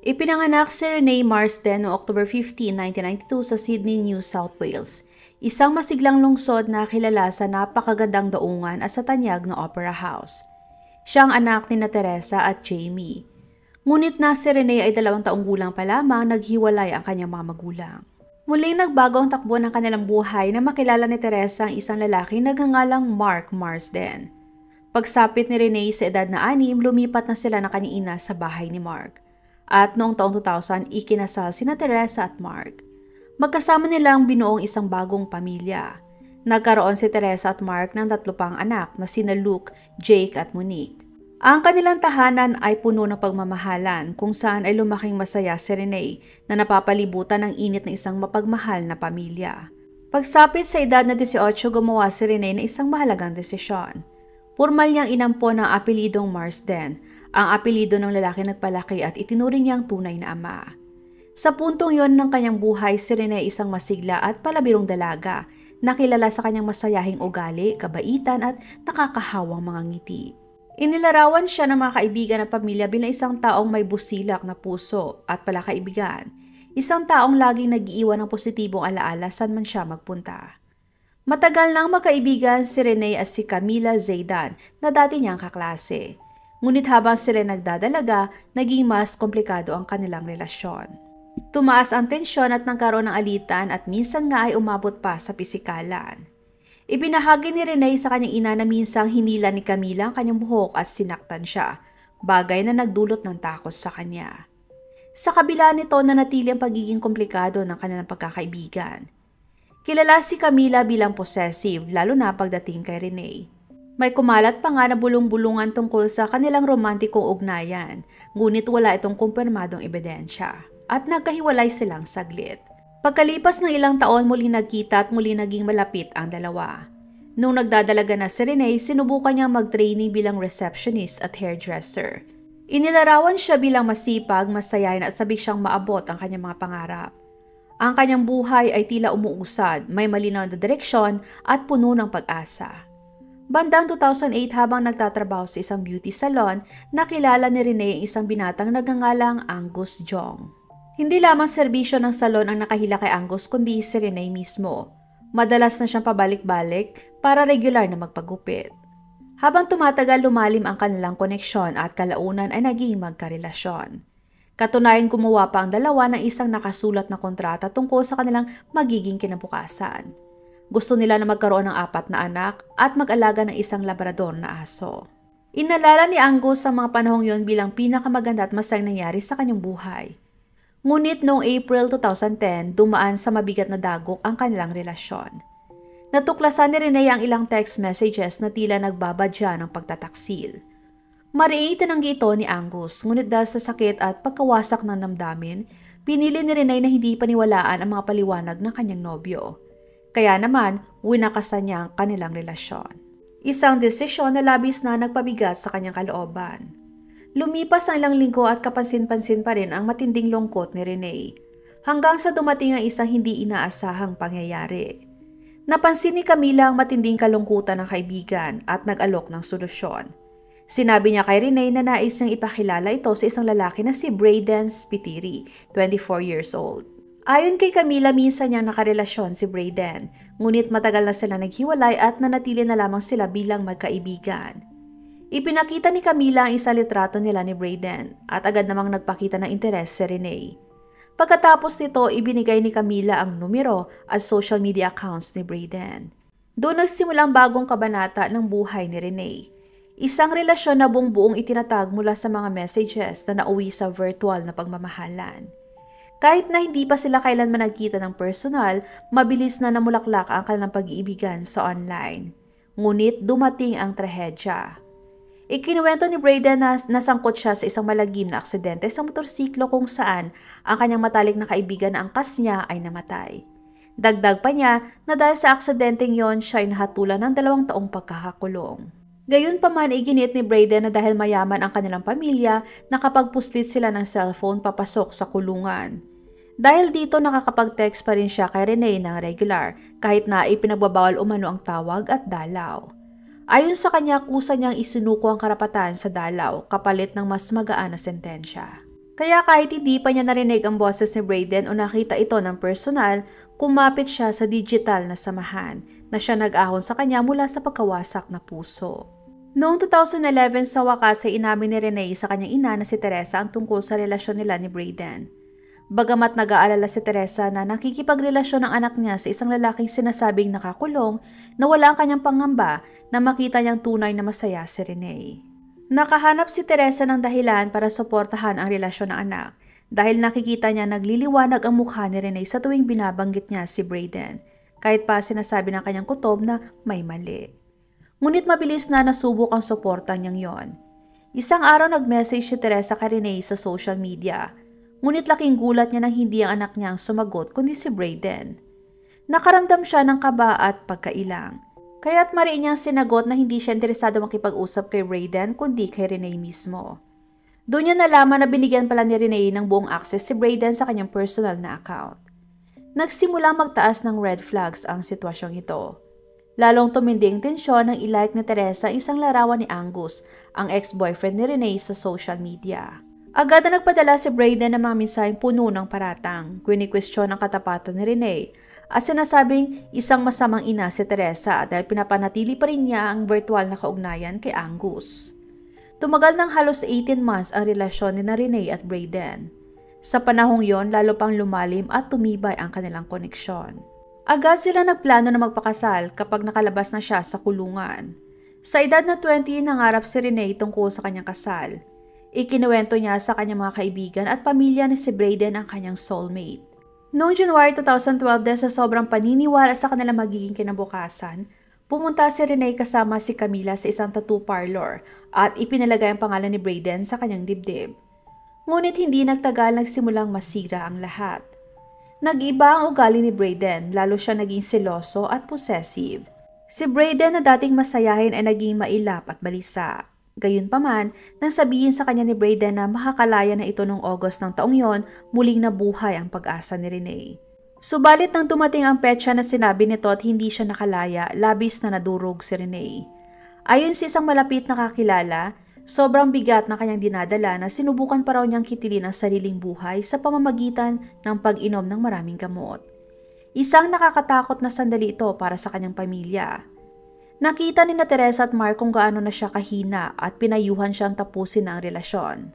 Ipinanganak si Renee Marsden noong October 15, 1992 sa Sydney, New South Wales. Isang masiglang lungsod na kilala sa napakagandang daungan at sa tanyag na Opera House. Siya ang anak ni Teresa at Jamie. Ngunit na si Renee ay 2 taong gulang pa lamang naghiwalay ang kanyang mga magulang. Muling nagbago ang takbo ng kanilang buhay na makilala ni Teresa ang isang lalaki na nagngangalang Mark Marsden. Pagsapit ni Renee sa edad na 6, lumipat na sila ng kanyang ina sa bahay ni Mark. At noong taong 2000, ikinasal sina Teresa at Mark. Magkasama nilang binuong isang bagong pamilya. Nagkaroon si Teresa at Mark ng 3 pang anak na sina Luke, Jake at Monique. Ang kanilang tahanan ay puno ng pagmamahalan kung saan ay lumaking masaya si Renee na napapalibutan ng init ng isang mapagmahal na pamilya. Pagsapit sa edad na 18, gumawa si Renee ng isang mahalagang desisyon. Formal niyang inampon ang apelidong Marsden, ang apelido ng lalaki nagpalaki at itinuring niyang tunay na ama. Sa puntong yon ng kanyang buhay, si Renee isang masigla at palabirong dalaga, nakilala sa kanyang masayahing ugali, kabaitan at nakakahawang mga ngiti. Inilarawan siya ng mga kaibigan at pamilya bilang isang taong may busilak na puso at palakaibigan, isang taong laging nag-iiwan ng positibong alaala saan man siya magpunta. Matagal nang magkaibigan si Renee at si Camila Zaydan na dati niyang kaklase. Ngunit habang sila nagdadalaga, naging mas komplikado ang kanilang relasyon. Tumaas ang tensyon at nagkaroon ng alitan at minsan nga ay umabot pa sa pisikalan. Ibinahagi ni Renee sa kanyang ina na minsang hinila ni Camila ang kanyang buhok at sinaktan siya, bagay na nagdulot ng takot sa kanya. Sa kabila nito, nanatili ang pagiging komplikado ng kanilang pagkakaibigan. Kilala si Camila bilang possessive, lalo na pagdating kay Renee. May kumalat pa nga na bulong-bulungan tungkol sa kanilang romantikong ugnayan, ngunit wala itong kumpirmadong ebidensya, at nagkahiwalay silang saglit. Pagkalipas ng ilang taon, muli nagkita at muli naging malapit ang dalawa. Nung nagdadalaga na si Renee, sinubukan niyang mag-training bilang receptionist at hairdresser. Inilarawan siya bilang masipag, masayahin at sabik siyang maabot ang kanyang mga pangarap. Ang kanyang buhay ay tila umuusad, may malinaw na direksyon at puno ng pag-asa. Bandang 2008, habang nagtatrabaho sa isang beauty salon, nakilala ni Renee ang isang binatang nagngangalang Angus Jong. Hindi lamang serbisyo ng salon ang nakahila kay Angus kundi si Renee mismo. Madalas na siyang pabalik-balik para regular na magpagupit. Habang tumatagal, lumalim ang kanilang koneksyon at kalaunan ay naging magkarelasyon. Katunayan, gumawa pa ang dalawa ng isang nakasulat na kontrata tungkol sa kanilang magiging kinabukasan. Gusto nila na magkaroon ng 4 na anak at mag-alaga ng isang labrador na aso. Inalala ni Angus sa mga panahong yon bilang pinakamaganda at masayang nangyari sa kanyang buhay. Ngunit noong April 2010, dumaan sa mabigat na dagok ang kanilang relasyon. Natuklasan ni Renee ang ilang text messages na tila nagbabadya ng pagtataksil. Mariing tinanggi ito ni Angus, ngunit dahil sa sakit at pagkawasak ng damdamin, pinili ni Renee na hindi paniwalaan ang mga paliwanag ng kanyang nobyo. Kaya naman, winakasan niya ang kanilang relasyon. Isang desisyon na labis na nagpabigat sa kanyang kalooban. Lumipas ang ilang linggo at kapansin-pansin pa rin ang matinding lungkot ni Renee, hanggang sa dumating ang isang hindi inaasahang pangyayari. Napansin ni Camila ang matinding kalungkutan ng kaibigan at nag-alok ng solusyon. Sinabi niya kay Renee na nais niyang ipakilala ito sa isang lalaki na si Braden Spiteri, 24 years old. Ayon kay Camila, minsan niyang nakarelasyon si Braden, ngunit matagal na sila naghiwalay at nanatili na lamang sila bilang magkaibigan. Ipinakita ni Camila ang isang litrato nila ni Braden at agad namang nagpakita ng interes si Renee. Pagkatapos nito, ibinigay ni Camila ang numero at social media accounts ni Braden. Doon nagsimula ang bagong kabanata ng buhay ni Renee. Isang relasyon na buong-buong itinatag mula sa mga messages na nauwi sa virtual na pagmamahalan. Kahit na hindi pa sila kailanman nagkita ng personal, mabilis na namulaklak ang kanilang pag-iibigan sa online. Ngunit dumating ang trahedya. Ikinuwento ni Braden na nasangkot siya sa isang malagim na aksidente sa motorsiklo kung saan ang kanyang matalik na kaibigan na angkas niya ay namatay. Dagdag pa niya na dahil sa aksidenteng yon, siya ay nahatulan ng 2 taong pagkakakulong. Gayunpaman, iginit ni Braden na dahil mayaman ang kanilang pamilya, nakapagpuslit sila ng cellphone papasok sa kulungan. Dahil dito, nakakapag-text pa rin siya kay Renee ng regular kahit na ipinagbabawal umano ang tawag at dalaw. Ayon sa kanya, kusa niyang isinuko ang karapatan sa dalaw kapalit ng mas magaan na sentensya. Kaya kahit hindi pa niya narinig ang boses ni Brayden o nakita ito ng personal, kumapit siya sa digital na samahan na siya nag-ahon sa kanya mula sa pagkawasak na puso. Noong 2011 sa wakas ay inamin ni Renee sa kanyang ina na si Teresa ang tungkol sa relasyon nila ni Brayden. Bagamat nag-aalala si Teresa na nakikipagrelasyon ng anak niya sa isang lalaking sinasabing nakakulong, nawala ang kanyang pangamba na makita niyang tunay na masaya si Renee. Nakahanap si Teresa ng dahilan para suportahan ang relasyon ng anak dahil nakikita niya nagliliwanag ang mukha ni Renee sa tuwing binabanggit niya si Brayden, kahit pa sinasabi ng kanyang kutob na may mali. Ngunit mabilis na nasubok ang suporta niyang yon. Isang araw nag-message si Teresa kay Renee sa social media, ngunit laking gulat niya nang hindi ang anak niya ang sumagot kundi si Brayden. Nakaramdam siya ng kaba at pagkailang. Kaya't mariin niyang sinagot na hindi siya interesado makipag-usap kay Brayden kundi kay Renee mismo. Doon niya nalaman na binigyan pala ni Renee ng buong access si Brayden sa kanyang personal na account. Nagsimula magtaas ng red flags ang sitwasyong ito. Lalong tumindi ang tensyon nang ilike ni Teresa isang larawan ni Angus, ang ex-boyfriend ni Renee sa social media. Agad na nagpadala si Brayden ng mga mensaheng puno ng paratang, kwini-question ang katapatan ni Renee, at sinasabing isang masamang ina si Teresa dahil pinapanatili pa rin niya ang virtual na kaugnayan kay Angus. Tumagal ng halos 18 months ang relasyon ni Renee at Brayden. Sa panahong yon, lalo pang lumalim at tumibay ang kanilang koneksyon. Agad sila nagplano na magpakasal kapag nakalabas na siya sa kulungan. Sa edad na 20, nangarap si Renee tungkol sa kanyang kasal. Ikinuwento niya sa kanyang mga kaibigan at pamilya na si Brayden ang kanyang soulmate. Noong January 2012 dahil sa sobrang paniniwala sa kanilang magiging kinabukasan, pumunta si Renee kasama si Camila sa isang tattoo parlor at ipinalagay ang pangalan ni Brayden sa kanyang dibdib. Ngunit hindi nagtagal nagsimulang masira ang lahat. Nag-iba ang ugali ni Brayden, lalo siya naging seloso at possessive. Si Brayden na dating masayahin ay naging mailap at balisa. Gayunpaman, nang sabihin sa kanya ni Brayden na makakalaya na ito noong August ng taong yon, muling nabuhay ang pag-asa ni Renee. Subalit nang dumating ang petsa na sinabi nito at hindi siya nakalaya, labis na nadurog si Renee. Ayon sa isang malapit na kakilala, sobrang bigat na kanyang dinadala na sinubukan pa raw niyang kitilin ang sariling buhay sa pamamagitan ng pag-inom ng maraming gamot. Isang nakakatakot na sandali ito para sa kanyang pamilya. Nakita ni Teresa at Mark kung gaano na siya kahina at pinayuhan siyang tapusin ang relasyon.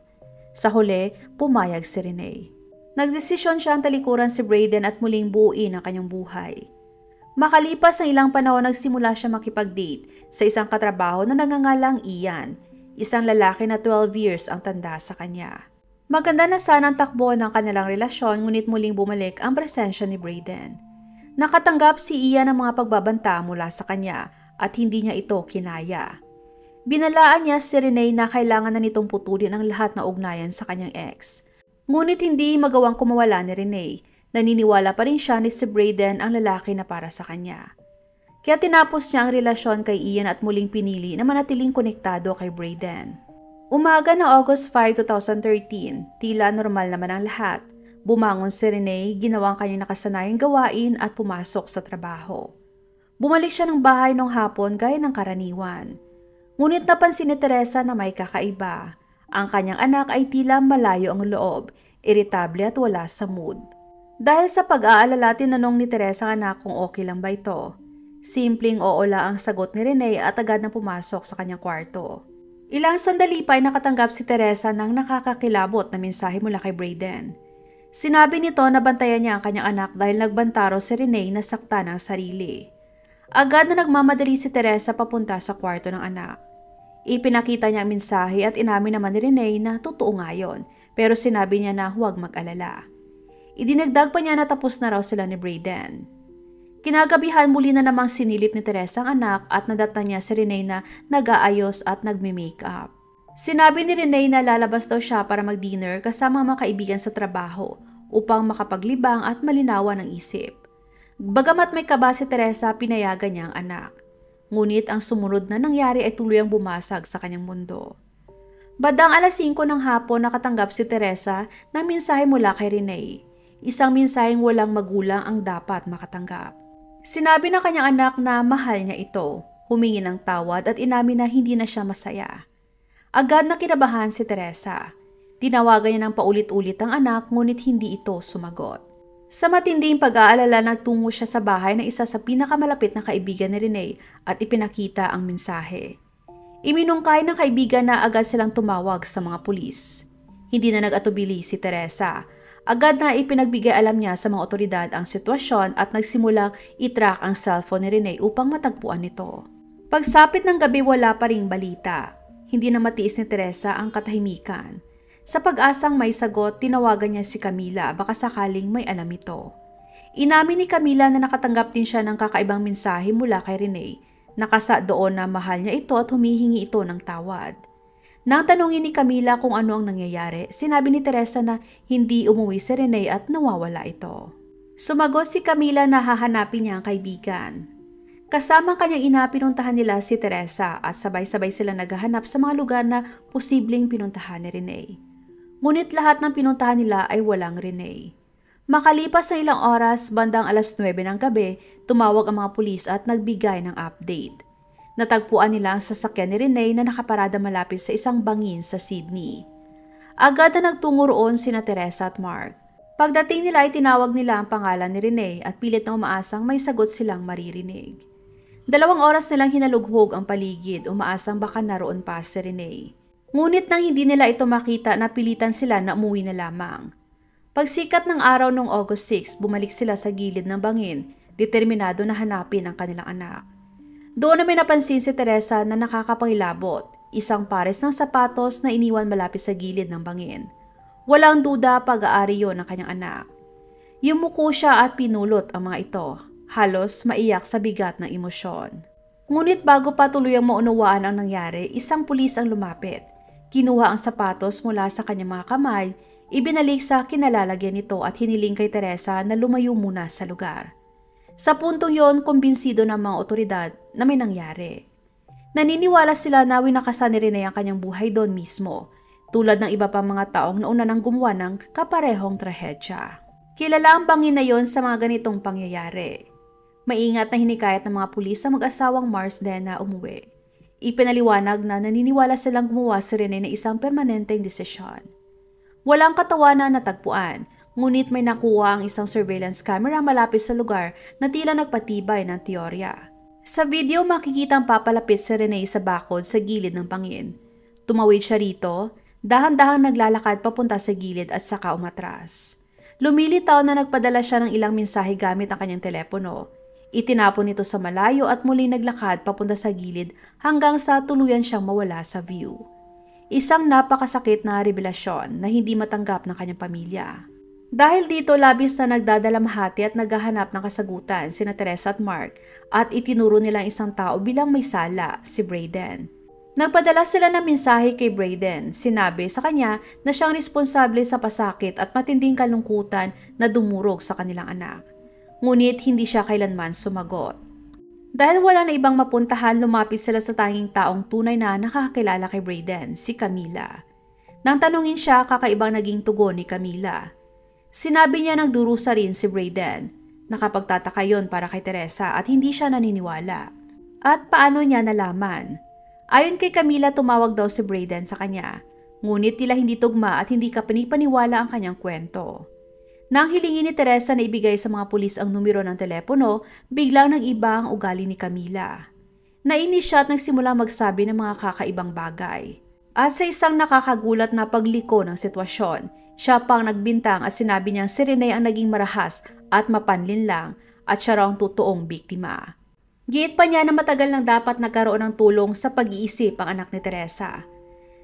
Sa huli, pumayag si Renee. Nagdesisyon siyang talikuran si Brayden at muling buuin ang kanyang buhay. Makalipas ang ilang panahon, nagsimula siya makipag-date sa isang katrabaho na nagngangalang Ian, isang lalaki na 12 years ang tanda sa kanya. Maganda na sana ang takbo ng kanilang relasyon, ngunit muling bumalik ang presensya ni Brayden. Nakatanggap si Ian ng mga pagbabanta mula sa kanya at hindi niya ito kinaya. Binalaan niya si Renee na kailangan na nitong putulin ang lahat ng ugnayan sa kanyang ex. Ngunit hindi magawang kumawala ni Renee. Naniniwala pa rin siya ni si Brayden ang lalaki na para sa kanya. Kaya tinapos niya ang relasyon kay Ian at muling pinili na manatiling konektado kay Brayden. Umaga na August 5, 2013, tila normal naman ang lahat. Bumangon si Renee, ginawa ang kanyang nakasanayang gawain at pumasok sa trabaho. Bumalik siya ng bahay nung hapon gaya ng karaniwan. Ngunit napansin ni Teresa na may kakaiba. Ang kanyang anak ay tila malayo ang loob, iritable at wala sa mood. Dahil sa pag-aalala, tinanong ni Teresa ang anak kung okay lang ba ito. Simpleng oo lang ang sagot ni Renee at agad na pumasok sa kanyang kwarto. Ilang sandali pa ay nakatanggap si Teresa ng nakakakilabot na mensahe mula kay Brayden. Sinabi nito na bantayan niya ang kanyang anak dahil nagbantaro si Renee na sakta ng sarili. Agad na nagmamadali si Teresa papunta sa kwarto ng anak. Ipinakita niya ang mensahe at inamin naman ni Renee na totoo nga yun, pero sinabi niya na huwag mag-alala. Idinagdag pa niya na tapos na raw sila ni Brayden. Kinagabihan muli na namang sinilip ni Teresa ang anak at nadata niya si Renee na nag-aayos at nagme-makeup. Sinabi ni Renee na lalabas daw siya para mag-dinner kasama ang mga kaibigan sa trabaho upang makapaglibang at malinawan ang isip. Bagamat may kaba si Teresa, pinayagan niya ang anak. Ngunit ang sumunod na nangyari ay tuluyang bumasag sa kanyang mundo. Bandang alas 5 ng hapon, nakatanggap si Teresa ng mensahe mula kay Renee. Isang mensaheng walang magulang ang dapat makatanggap. Sinabi ng kanyang anak na mahal niya ito, humingi ng tawad at inamin na hindi na siya masaya. Agad na kinabahan si Teresa. Tinawagan niya ng paulit-ulit ang anak ngunit hindi ito sumagot. Sa matinding pag-aalala, nagtungo siya sa bahay ng isa sa pinakamalapit na kaibigan ni Rene at ipinakita ang mensahe. Iminungkay ng kaibigan na agad silang tumawag sa mga pulis. Hindi na nag-atubili si Teresa. Agad na ipinagbigay alam niya sa mga otoridad ang sitwasyon at nagsimulang itrack ang cellphone ni Rene upang matagpuan ito. Pagsapit ng gabi, wala pa ring balita. Hindi na matiis ni Teresa ang katahimikan. Sa pag-asang may sagot, tinawagan niya si Camila, baka sakaling may alam ito. Inamin ni Camila na nakatanggap din siya ng kakaibang mensahe mula kay Rene. Nakasa doon na mahal niya ito at humihingi ito ng tawad. Nang tanungin ni Camila kung ano ang nangyayari, sinabi ni Teresa na hindi umuwi si Rene at nawawala ito. Sumagot si Camila na hahanapin niya ang kaibigan. Kasama ang kanyang ina, pinuntahan nila si Teresa at sabay-sabay sila naghahanap sa mga lugar na posibleng pinuntahan ni Rene. Ngunit lahat ng pinuntahan nila ay walang Rene. Makalipas ng ilang oras, bandang alas 9 ng gabi, tumawag ang mga pulis at nagbigay ng update. Natagpuan nila ang sasakyan ni Rene na nakaparada malapit sa isang bangin sa Sydney. Agad na nagtungo roon sina Teresa at Mark. Pagdating nila ay tinawag nila ang pangalan ni Rene at pilit na umaasang may sagot silang maririnig. 2 oras nilang hinalughog ang paligid, umaasang baka naroon pa si Rene. Ngunit nang hindi nila ito makita, napilitan sila na umuwi na lamang. Pagsikat ng araw noong August 6, bumalik sila sa gilid ng bangin, determinado na hanapin ang kanilang anak. Doon na may napansin si Teresa na nakakapangilabot, isang pares ng sapatos na iniwan malapit sa gilid ng bangin. Walang duda, pag-aari yon ng kanyang anak. Yumuko siya at pinulot ang mga ito, halos maiyak sa bigat ng emosyon. Ngunit bago pa tuluyang maunawaan ang nangyari, isang pulis ang lumapit. Kinuha ang sapatos mula sa kanyang mga kamay, ibinalik sa kinalalagyan nito at hiniling kay Teresa na lumayo muna sa lugar. Sa puntong yon, kumbinsido ng mga otoridad na may nangyari. Naniniwala sila na winakasan ni Rene ang kanyang buhay doon mismo, tulad ng iba pang mga taong nauna nang gumawa ng kaparehong trahedya. Kilala ang bangin na yon sa mga ganitong pangyayari. Maingat na hinikayat ng mga pulis sa mag-asawang Marsden na umuwi. Ipinaliwanag na naniniwala silang gumawa si Rene na isang permanenteng desisyon. Walang katawanan na natagpuan, ngunit may nakuha ang isang surveillance camera malapit sa lugar na tila nagpatibay ng teorya. Sa video, makikita ang papalapit si Rene sa bakod sa gilid ng bangin. Tumawid siya rito, dahan-dahang naglalakad papunta sa gilid at saka umatras. Lumilitaw na nagpadala siya ng ilang mensahe gamit ang kanyang telepono. Itinapon ito sa malayo at muling naglakad papunta sa gilid hanggang sa tuluyan siyang mawala sa view. Isang napakasakit na revelasyon na hindi matanggap ng kanyang pamilya. Dahil dito, labis na nagdadalamhati at naghahanap ng kasagutan sina Teresa at Mark at itinuro nila ang isang tao bilang may sala, si Braden. Nagpadala sila ng mensahe kay Braden. Sinabi sa kanya na siyang responsable sa pasakit at matinding kalungkutan na dumurog sa kanilang anak. Ngunit hindi siya kailanman sumagot. Dahil wala na ibang mapuntahan, lumapit sila sa tanging taong tunay na nakakakilala kay Braden, si Camila. Nang tanungin siya, kakaibang naging tugon ni Camila. Sinabi niya nagdurusa rin si Braden. Nakapagtataka yon para kay Teresa at hindi siya naniniwala. At paano niya nalaman? Ayon kay Camila, tumawag daw si Braden sa kanya. Ngunit tila hindi tugma at hindi ka panipaniwala ang kanyang kwento. Nang hilingin ni Teresa na ibigay sa mga pulis ang numero ng telepono, biglang nag-iba ang ugali ni Camila. Nainis siya at nagsimula magsabi ng mga kakaibang bagay. At sa isang nakakagulat na pagliko ng sitwasyon, siya pang nagbintang at sinabi niyang si Rene ang naging marahas at mapanlin lang at siya raw ang totoong biktima. Giit pa niya na matagal nang dapat nagkaroon ng tulong sa pag-iisip ang anak ni Teresa.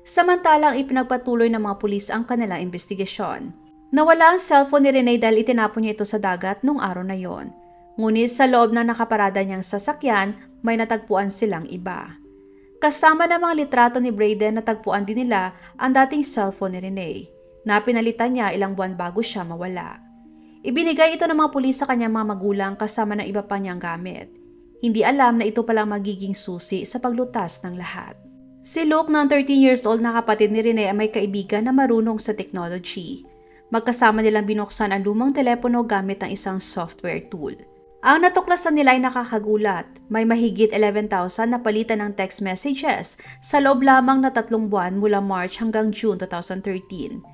Samantalang ipinagpatuloy ng mga pulis ang kanilang investigasyon. Nawala ang cellphone ni Rene dahil itinapon niya ito sa dagat nung araw na yon. Ngunit sa loob ng nakaparada niyang sasakyan, may natagpuan silang iba. Kasama ng mga litrato ni Braden, natagpuan din nila ang dating cellphone ni Rene, na pinalitan niya ilang buwan bago siya mawala. Ibinigay ito ng mga pulis sa kanyang mga magulang kasama ng iba pa niyang gamit. Hindi alam na ito palang magiging susi sa paglutas ng lahat. Si Luke, ng 13 years old na kapatid ni Rene, ay may kaibigan na marunong sa technology. Magkasama nilang binuksan ang lumang telepono gamit ang isang software tool. Ang natuklasan nila ay nakakagulat. May mahigit 11,000 na palitan ng text messages sa loob lamang na 3 buwan mula March hanggang June 2013.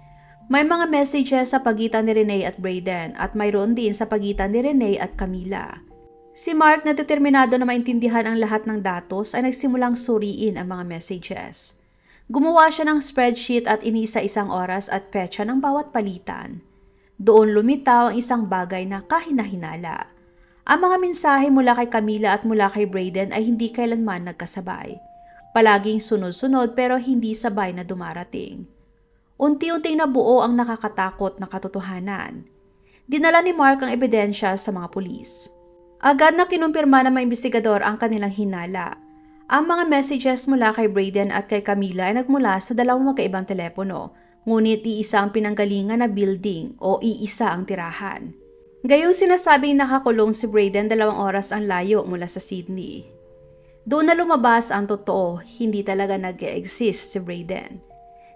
May mga messages sa pagitan ni Renee at Brayden at mayroon din sa pagitan ni Renee at Camila. Si Mark na determinado na maintindihan ang lahat ng datos ay nagsimulang suriin ang mga messages. Gumawa siya ng spreadsheet at inisa-isang oras at petsa ng bawat palitan. Doon lumitaw ang isang bagay na kahina-hinala. Ang mga mensahe mula kay Camila at mula kay Brayden ay hindi kailanman nagkasabay. Palaging sunod-sunod pero hindi sabay na dumarating. Unti-unting nabuo ang nakakatakot na katotohanan. Dinala ni Mark ang ebidensya sa mga pulis. Agad na kinumpirma ng mga investigador ang kanilang hinala. Ang mga messages mula kay Brayden at kay Camila ay nagmula sa dalawang magkaibang telepono, ngunit iisa ang pinanggalingan na building o iisa ang tirahan. Gayong sinasabing nakakulong si Brayden 2 oras ang layo mula sa Sydney. Doon na lumabas ang totoo, hindi talaga nag-e-exist si Brayden.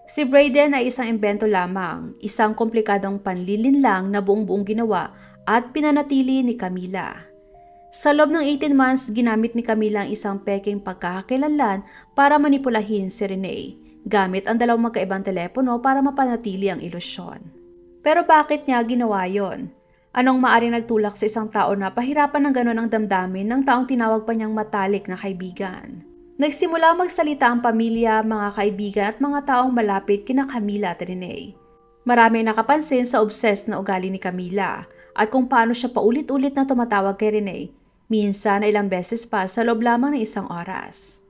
Si Brayden ay isang imbento lamang, isang komplikadong panlilinlang na buong-buong ginawa at pinanatili ni Camila. Sa loob ng 18 months, ginamit ni Camila ang isang peking pagkakakilanlan para manipulahin si Renee, gamit ang dalawang magkaibang telepono para mapanatili ang ilusyon. Pero bakit niya ginawa yon? Anong maaring nagtulak sa isang tao na pahirapan ng ganon ang damdamin ng taong tinawag pa niyang matalik na kaibigan? Nagsimula magsalita ang pamilya, mga kaibigan at mga taong malapit kina Camila at Renee. Marami nakapansin sa obsessed na ugali ni Camila at kung paano siya paulit-ulit na tumatawag kay Renee, minsan na ilang beses pa sa loob lamang ng 1 oras.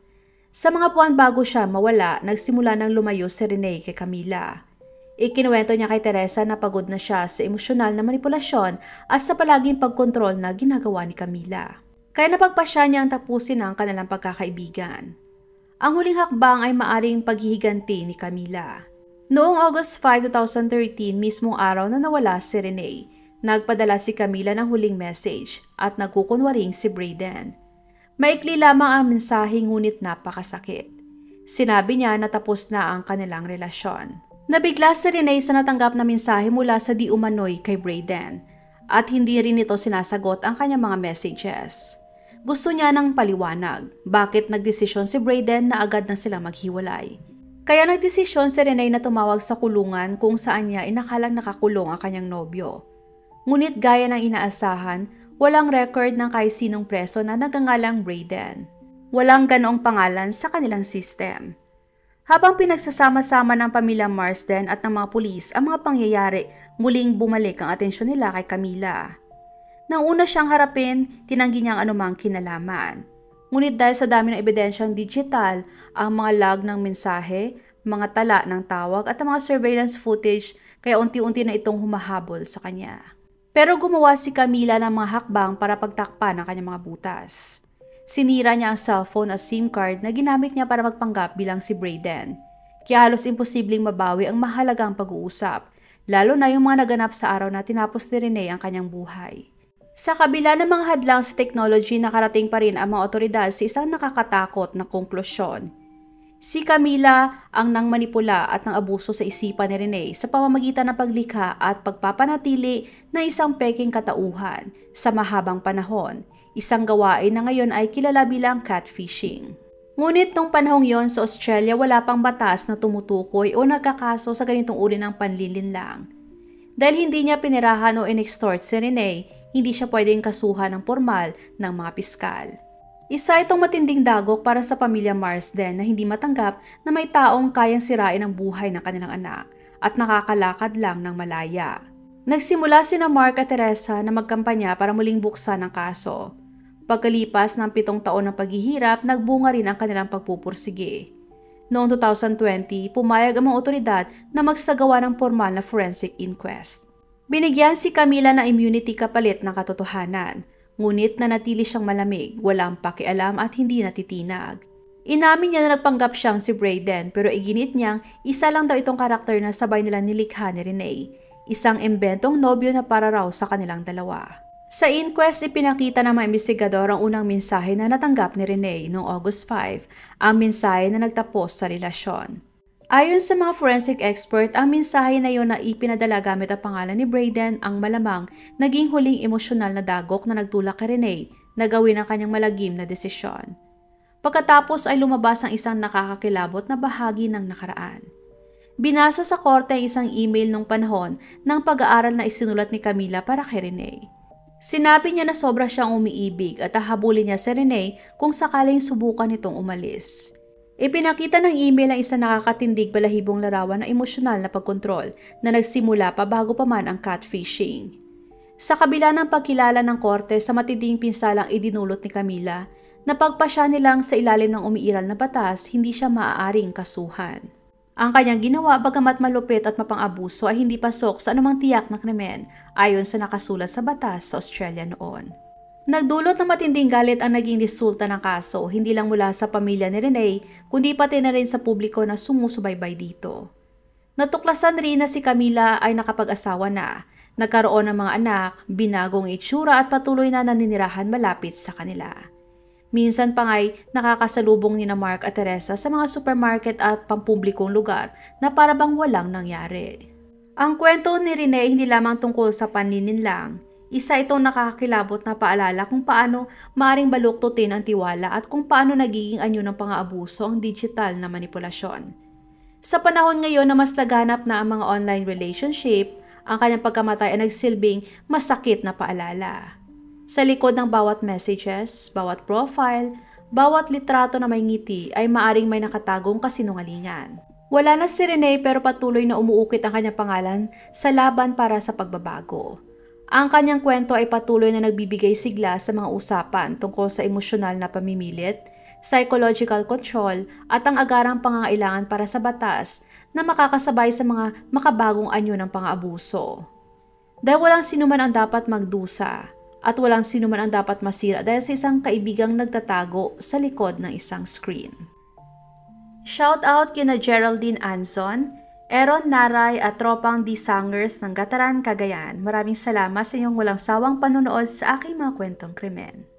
Sa mga buwan bago siya mawala, nagsimula nang lumayo si Renee kay Camila. Ikinuwento niya kay Teresa na pagod na siya sa emosyonal na manipulasyon at sa palaging pagkontrol na ginagawa ni Camila. Kaya napagpasya niya ang tapusin ang kanilang pagkakaibigan. Ang huling hakbang ay maaring paghihiganti ni Camila. Noong August 5, 2013, mismong araw na nawala si Renee, nagpadala si Camila ng huling message at nagkukunwaring si Brayden. Maikli lamang ang mensahe ngunit napakasakit. Sinabi niya na tapos na ang kanilang relasyon. Nabigla si Renee sa natanggap na mensahe mula sa di umano'y kay Brayden at hindi rin ito sinasagot ang kanyang mga messages. Gusto niya ng paliwanag, bakit nagdesisyon si Brayden na agad na silang maghiwalay. Kaya nagdesisyon si Renee na tumawag sa kulungan kung saan niya inakalang nakakulong ang kanyang nobyo. Ngunit gaya ng inaasahan, walang record ng kahit sinong preso na nagangalang Brayden. Walang ganoong pangalan sa kanilang system. Habang pinagsasama-sama ng pamilya Marsden at ng mga pulis ang mga pangyayari, muling bumalik ang atensyon nila kay Camila. Nang una siyang harapin, tinanggi niya ang anumang kinalaman. Ngunit dahil sa dami ng ebidensyang digital, ang mga log ng mensahe, mga tala ng tawag at ang mga surveillance footage, kaya unti-unti na itong humahabol sa kanya. Pero gumawa si Camila ng mga hakbang para pagtakpan ang kanyang mga butas. Sinira niya ang cellphone at SIM card na ginamit niya para magpanggap bilang si Brayden. Kaya halos imposibleng mabawi ang mahalagang pag-uusap, lalo na yung mga naganap sa araw na tinapos ni Renee ang kanyang buhay. Sa kabila ng mga hadlang sa technology, nakarating pa rin ang mga otoridad sa isang nakakatakot na konklusyon. Si Camila ang nangmanipula at nang abuso sa isipan ni Renee sa pamamagitan ng paglikha at pagpapanatili ng isang peking katauhan sa mahabang panahon, isang gawain na ngayon ay kilala bilang catfishing. Ngunit nung panahong yon sa Australia, wala pang batas na tumutukoy o nagkakaso sa ganitong uri ng panlilinlang. Dahil hindi niya pinirahan o inextort si Renee, hindi siya pwedeng kasuhan ng formal ng mga piskal. Isa itong matinding dagok para sa pamilya Marsden na hindi matanggap na may taong kayang sirain ang buhay ng kanilang anak at nakakalakad lang ng malaya. Nagsimula sina Mark at Teresa na magkampanya para muling buksan ang kaso. Pagkalipas ng 7 taon ng paghihirap, nagbunga rin ang kanilang pagpupursige. Noong 2020, pumayag ang mga otoridad na magsagawa ng formal na forensic inquest. Binigyan si Camila ng immunity kapalit ng katotohanan, ngunit nanatili siyang malamig, walang pakialam at hindi natitinag. Inamin niya na nagpanggap siyang si Brayden pero iginit niyang isa lang daw itong karakter na sabay nila nilikha ni Renee, isang imbentong nobyo na para raw sa kanilang dalawa. Sa inquest, ipinakita ng mga investigador ang unang mensahe na natanggap ni Renee noong August 5, ang mensahe na nagtapos sa relasyon. Ayon sa mga forensic expert, ang mensahe na iyon na ipinadala gamit ang pangalan ni Brayden ang malamang naging huling emosyonal na dagok na nagtulak kay Rene na gawin ang kanyang malagim na desisyon. Pagkatapos ay lumabas ang isang nakakakilabot na bahagi ng nakaraan. Binasa sa korte ang isang email nung panahon ng pag-aaral na isinulat ni Camila para kay Rene. Sinabi niya na sobra siyang umiibig at hahabulin niya si Rene kung sakaling subukan nitong umalis. Ipinakita ng email ang isang nakakatindig balahibong larawan ng emosyonal na pagkontrol na nagsimula pa bago pa man ang catfishing. Sa kabila ng pagkilala ng korte sa matinding pinsalang idinulot ni Camila, napagpasya nilang sa ilalim ng umiiral na batas, hindi siya maaaring kasuhan. Ang kanyang ginawa bagamat malupit at mapang-abuso ay hindi pasok sa anumang tiyak na krimen ayon sa nakasulat sa batas sa Australia noon. Nagdulot ng matinding galit ang naging resulta ng kaso, hindi lang mula sa pamilya ni Rene, kundi pati na rin sa publiko na sumusubaybay dito. Natuklasan rin na si Camila ay nakapag-asawa na, nagkaroon ng mga anak, binagong itsura at patuloy na naninirahan malapit sa kanila. Minsan pa nga'y nakakasalubong ni na Mark at Teresa sa mga supermarket at pampublikong lugar na para bang walang nangyari. Ang kwento ni Rene hindi lamang tungkol sa panlinin lang. Isa itong nakakakilabot na paalala kung paano maaring baluktutin ang tiwala at kung paano nagiging anyo ng pang-aabuso ang digital na manipulasyon. Sa panahon ngayon na mas laganap na ang mga online relationship, ang kanyang pagkamatay ay nagsilbing masakit na paalala. Sa likod ng bawat messages, bawat profile, bawat litrato na may ngiti ay maaring may nakatagong kasinungalingan. Wala na si Rene pero patuloy na umuukit ang kanyang pangalan sa laban para sa pagbabago. Ang kanyang kwento ay patuloy na nagbibigay sigla sa mga usapan tungkol sa emosyonal na pamimilit, psychological control at ang agarang pangangailangan para sa batas na makakasabay sa mga makabagong anyo ng pang-aabuso. Dahil walang sinuman ang dapat magdusa at walang sinuman ang dapat masira dahil sa isang kaibigang nagtatago sa likod ng isang screen. Shout out kina Geraldine Anson, Aaron Naray at tropang D-Sangers ng Gataran, Cagayan. Maraming salamat sa inyong walang sawang panonood sa aking mga kwentong krimen.